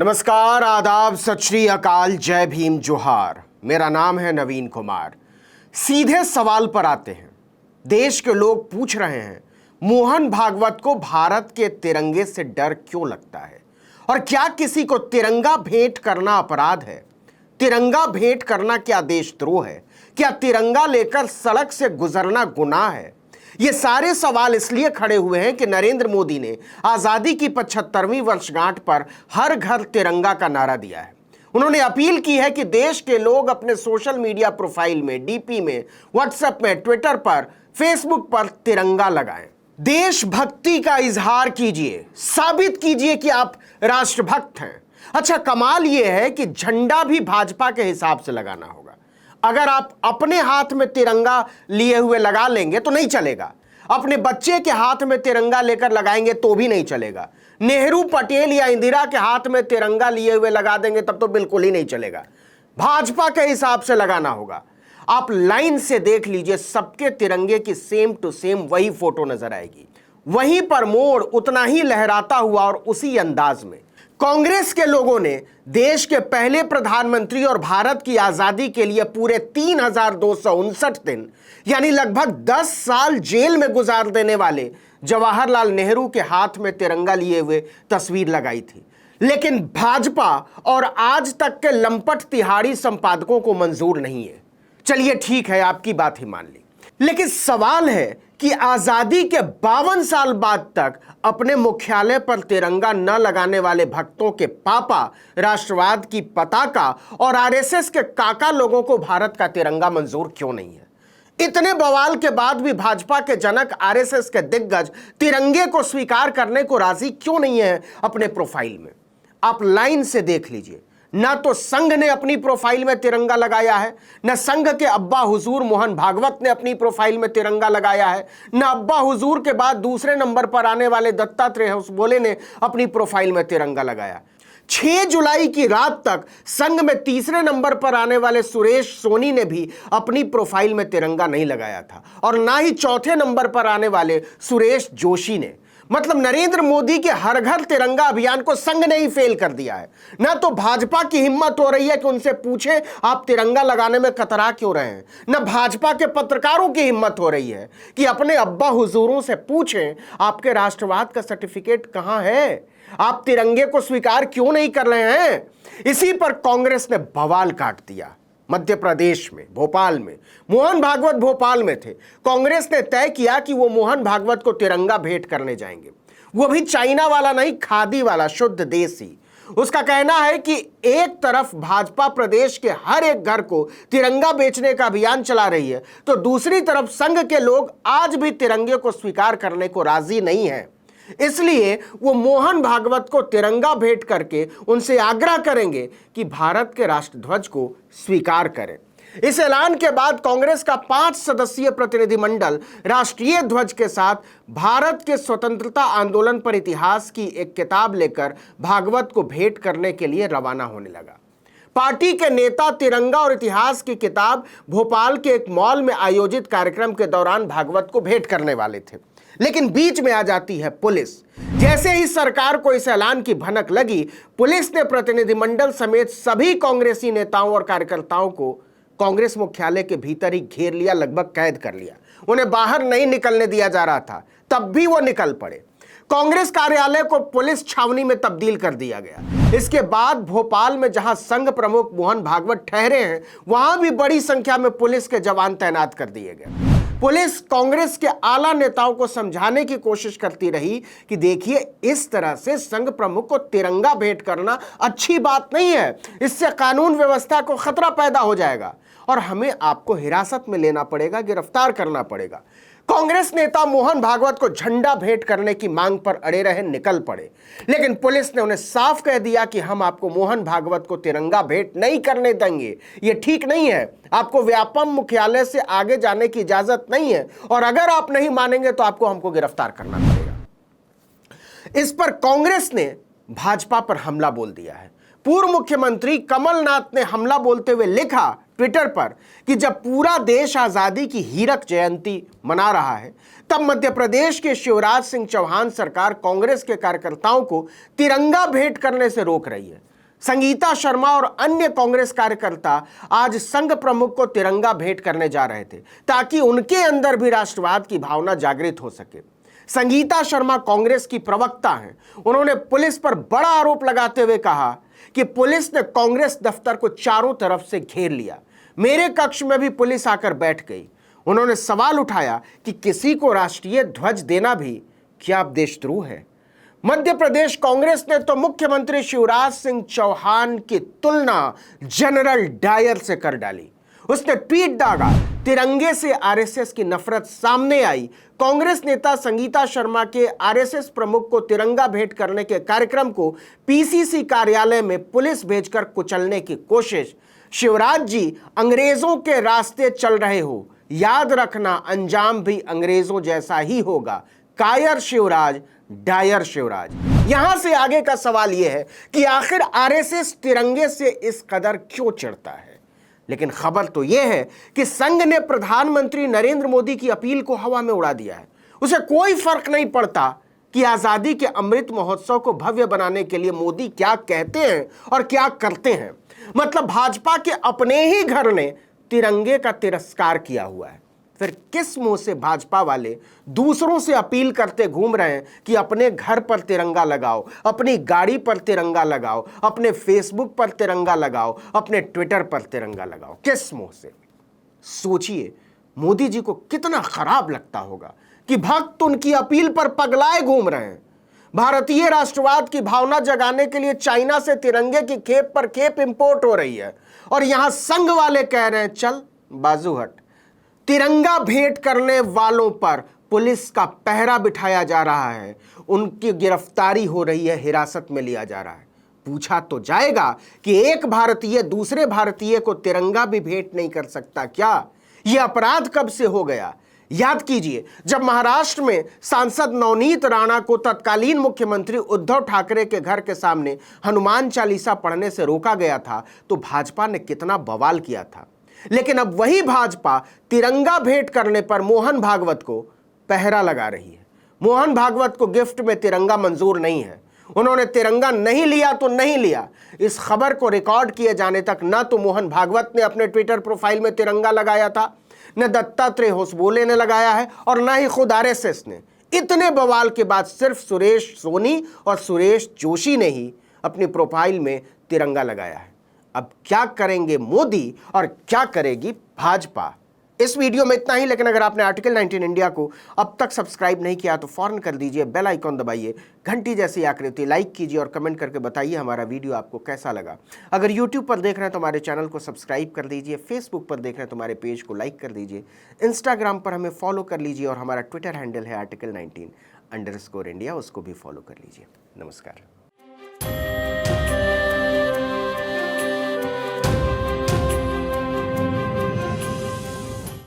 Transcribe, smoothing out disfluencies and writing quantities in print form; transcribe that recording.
नमस्कार, आदाब, सत श्री अकाल, जय भीम, जोहार। मेरा नाम है नवीन कुमार। सीधे सवाल पर आते हैं। देश के लोग पूछ रहे हैं, मोहन भागवत को भारत के तिरंगे से डर क्यों लगता है और क्या किसी को तिरंगा भेंट करना अपराध है? तिरंगा भेंट करना क्या देशद्रोह है? क्या तिरंगा लेकर सड़क से गुजरना गुनाह है? ये सारे सवाल इसलिए खड़े हुए हैं कि नरेंद्र मोदी ने आजादी की 75वीं वर्षगांठ पर हर घर तिरंगा का नारा दिया है। उन्होंने अपील की है कि देश के लोग अपने सोशल मीडिया प्रोफाइल में, डीपी में, व्हाट्सएप में, ट्विटर पर, फेसबुक पर तिरंगा लगाएं। देशभक्ति का इजहार कीजिए, साबित कीजिए कि आप राष्ट्रभक्त हैं। अच्छा, कमाल यह है कि झंडा भी भाजपा के हिसाब से लगाना होगा। अगर आप अपने हाथ में तिरंगा लिए हुए लगा लेंगे तो नहीं चलेगा। अपने बच्चे के हाथ में तिरंगा लेकर लगाएंगे तो भी नहीं चलेगा। नेहरू, पटेल या इंदिरा के हाथ में तिरंगा लिए हुए लगा देंगे तब तो बिल्कुल ही नहीं चलेगा। भाजपा के हिसाब से लगाना होगा। आप लाइन से देख लीजिए, सबके तिरंगे की सेम टू सेम वही फोटो नजर आएगी, वहीं पर मोड़ उतना ही लहराता हुआ और उसी अंदाज में। कांग्रेस के लोगों ने देश के पहले प्रधानमंत्री और भारत की आजादी के लिए पूरे 3259 दिन यानी लगभग 10 साल जेल में गुजार देने वाले जवाहरलाल नेहरू के हाथ में तिरंगा लिए हुए तस्वीर लगाई थी। लेकिन भाजपा और आज तक के लंपट तिहाड़ी संपादकों को मंजूर नहीं है। चलिए ठीक है, आपकी बात ही मान ली, लेकिन सवाल है कि आजादी के 52 साल बाद तक अपने मुख्यालय पर तिरंगा न लगाने वाले भक्तों के पापा, राष्ट्रवाद की पताका और आरएसएस के काका लोगों को भारत का तिरंगा मंजूर क्यों नहीं है? इतने बवाल के बाद भी भाजपा के जनक, आरएसएस के दिग्गज तिरंगे को स्वीकार करने को राजी क्यों नहीं है अपने प्रोफाइल में? आप लाइन से देख लीजिए। न तो संघ ने अपनी प्रोफाइल में तिरंगा लगाया है, न संघ के अब्बा हुजूर मोहन भागवत ने अपनी प्रोफाइल में तिरंगा लगाया है, न अब्बा हुजूर के बाद दूसरे नंबर पर आने वाले दत्तात्रेय होसबोले ने अपनी प्रोफाइल में तिरंगा लगाया। 6 जुलाई की रात तक संघ में तीसरे नंबर पर आने वाले सुरेश सोनी ने भी अपनी प्रोफाइल में तिरंगा नहीं लगाया था, और ना ही चौथे नंबर पर आने वाले सुरेश जोशी ने। मतलब नरेंद्र मोदी के हर घर तिरंगा अभियान को संघ ने ही फेल कर दिया है। ना तो भाजपा की हिम्मत हो रही है कि उनसे पूछे आप तिरंगा लगाने में कतरा क्यों रहे हैं, ना भाजपा के पत्रकारों की हिम्मत हो रही है कि अपने अब्बा हुजूरों से पूछें आपके राष्ट्रवाद का सर्टिफिकेट कहां है, आप तिरंगे को स्वीकार क्यों नहीं कर रहे हैं। इसी पर कांग्रेस ने बवाल काट दिया। मध्य प्रदेश में, भोपाल में, मोहन भागवत भोपाल में थे। कांग्रेस ने तय किया कि वो मोहन भागवत को तिरंगा भेंट करने जाएंगे, वो भी चाइना वाला नहीं, खादी वाला, शुद्ध देसी। उसका कहना है कि एक तरफ भाजपा प्रदेश के हर एक घर को तिरंगा बेचने का अभियान चला रही है, तो दूसरी तरफ संघ के लोग आज भी तिरंगे को स्वीकार करने को राजी नहीं है। इसलिए वो मोहन भागवत को तिरंगा भेंट करके उनसे आग्रह करेंगे कि भारत के राष्ट्रध्वज को स्वीकार करें। इस ऐलान के बाद कांग्रेस का 5 सदस्यीय प्रतिनिधिमंडल राष्ट्रीय ध्वज के साथ भारत के स्वतंत्रता आंदोलन पर इतिहास की एक किताब लेकर भागवत को भेंट करने के लिए रवाना होने लगा। पार्टी के नेता तिरंगा और इतिहास की किताब भोपाल के एक मॉल में आयोजित कार्यक्रम के दौरान भागवत को भेंट करने वाले थे, लेकिन बीच में आ जाती है पुलिस। जैसे ही सरकार को इस ऐलान की भनक लगी, पुलिस ने प्रतिनिधिमंडल समेत सभी कांग्रेसी नेताओं और कार्यकर्ताओं को कांग्रेस मुख्यालय के भीतर ही घेर लिया, लगभग कैद कर लिया। उन्हें बाहर नहीं निकलने दिया जा रहा था, तब भी वो निकल पड़े। कांग्रेस कार्यालय को पुलिस छावनी में तब्दील कर दिया गया। इसके बाद भोपाल में जहां संघ प्रमुख मोहन भागवत ठहरे हैं, वहां भी बड़ी संख्या में पुलिस के जवान तैनात कर दिए गए। पुलिस कांग्रेस के आला नेताओं को समझाने की कोशिश करती रही कि देखिए, इस तरह से संघ प्रमुख को तिरंगा भेंट करना अच्छी बात नहीं है, इससे कानून व्यवस्था को खतरा पैदा हो जाएगा और हमें आपको हिरासत में लेना पड़ेगा, गिरफ्तार करना पड़ेगा। कांग्रेस नेता मोहन भागवत को झंडा भेंट करने की मांग पर अड़े रहे, निकल पड़े, लेकिन पुलिस ने उन्हें साफ कह दिया कि हम आपको मोहन भागवत को तिरंगा भेंट नहीं करने देंगे, ये ठीक नहीं है, आपको व्यापम मुख्यालय से आगे जाने की इजाजत नहीं है और अगर आप नहीं मानेंगे तो आपको हमको गिरफ्तार करना पड़ेगा। इस पर कांग्रेस ने भाजपा पर हमला बोल दिया है। पूर्व मुख्यमंत्री कमलनाथ ने हमला बोलते हुए लिखा ट्विटर पर कि जब पूरा देश आजादी की हीरक जयंती मना रहा है, तब मध्य प्रदेश के शिवराज सिंह चौहान सरकार कांग्रेस के कार्यकर्ताओं को तिरंगा भेंट करने से रोक रही है। संगीता शर्मा और अन्य कांग्रेस कार्यकर्ता आज संघ प्रमुख को तिरंगा भेंट करने जा रहे थे ताकि उनके अंदर भी राष्ट्रवाद की भावना जागृत हो सके। संगीता शर्मा कांग्रेस की प्रवक्ता हैं। उन्होंने पुलिस पर बड़ा आरोप लगाते हुए कहा कि पुलिस ने कांग्रेस दफ्तर को चारों तरफ से घेर लिया। मेरे कक्ष में भी पुलिस आकर बैठ गई। उन्होंने सवाल उठाया कि किसी को राष्ट्रीय ध्वज देना भी क्या देशद्रोह है। मध्य प्रदेश कांग्रेस ने तो मुख्यमंत्री शिवराज सिंह चौहान की तुलना जनरल डायर से कर डाली। उसने ट्वीट दागा, तिरंगे से आरएसएस की नफरत सामने आई। कांग्रेस नेता संगीता शर्मा के आरएसएस प्रमुख को तिरंगा भेंट करने के कार्यक्रम को पीसीसी कार्यालय में पुलिस भेजकर कुचलने की कोशिश। शिवराज जी अंग्रेजों के रास्ते चल रहे हो, याद रखना अंजाम भी अंग्रेजों जैसा ही होगा। कायर शिवराज, डायर शिवराज। यहां से आगे का सवाल यह है कि आखिर आरएसएस तिरंगे से इस कदर क्यों चिढ़ता है। लेकिन खबर तो यह है कि संघ ने प्रधानमंत्री नरेंद्र मोदी की अपील को हवा में उड़ा दिया है। उसे कोई फर्क नहीं पड़ता कि आजादी के अमृत महोत्सव को भव्य बनाने के लिए मोदी क्या कहते हैं और क्या करते हैं। मतलब भाजपा के अपने ही घर ने तिरंगे का तिरस्कार किया हुआ है। फिर किस मुंह से भाजपा वाले दूसरों से अपील करते घूम रहे हैं कि अपने घर पर तिरंगा लगाओ, अपनी गाड़ी पर तिरंगा लगाओ, अपने फेसबुक पर तिरंगा लगाओ, अपने ट्विटर पर तिरंगा लगाओ। किस मुंह से? सोचिए, मोदी जी को कितना खराब लगता होगा कि भक्त उनकी अपील पर पगलाए घूम रहे हैं। भारतीय राष्ट्रवाद की भावना जगाने के लिए चाइना से तिरंगे की खेप पर खेप इंपोर्ट हो रही है और यहां संघ वाले कह रहे हैं चल बाजू हट। तिरंगा भेंट करने वालों पर पुलिस का पहरा बिठाया जा रहा है, उनकी गिरफ्तारी हो रही है, हिरासत में लिया जा रहा है। पूछा तो जाएगा कि एक भारतीय दूसरे भारतीय को तिरंगा भी भेंट नहीं कर सकता क्या? यह अपराध कब से हो गया? याद कीजिए, जब महाराष्ट्र में सांसद नवनीत राणा को तत्कालीन मुख्यमंत्री उद्धव ठाकरे के घर के सामने हनुमान चालीसा पढ़ने से रोका गया था तो भाजपा ने कितना बवाल किया था। लेकिन अब वही भाजपा तिरंगा भेंट करने पर मोहन भागवत को पहरा लगा रही है। मोहन भागवत को गिफ्ट में तिरंगा मंजूर नहीं है। उन्होंने तिरंगा नहीं लिया तो नहीं लिया। इस खबर को रिकॉर्ड किए जाने तक न तो मोहन भागवत ने अपने ट्विटर प्रोफाइल में तिरंगा लगाया था, न दत्तात्रेय होसबोले ने लगाया है और न ही खुद आरएसएस ने। इतने बवाल के बाद सिर्फ सुरेश सोनी और सुरेश जोशी ने ही अपनी प्रोफाइल में तिरंगा लगाया है। अब क्या करेंगे मोदी और क्या करेगी भाजपा? इस वीडियो में इतना ही। लेकिन अगर आपने आर्टिकल 19 इंडिया को अब तक सब्सक्राइब नहीं किया तो फौरन कर दीजिए, बेल आइकॉन दबाइए, घंटी जैसी आकृति लाइक कीजिए और कमेंट करके बताइए हमारा वीडियो आपको कैसा लगा। अगर यूट्यूब पर देख रहे हैं तो हमारे चैनल को सब्सक्राइब कर दीजिए, फेसबुक पर देख रहे हैं तो हमारे पेज को लाइक कर दीजिए, इंस्टाग्राम पर हमें फॉलो कर लीजिए और हमारा ट्विटर हैंडल है article19_India, उसको भी फॉलो कर लीजिए। नमस्कार।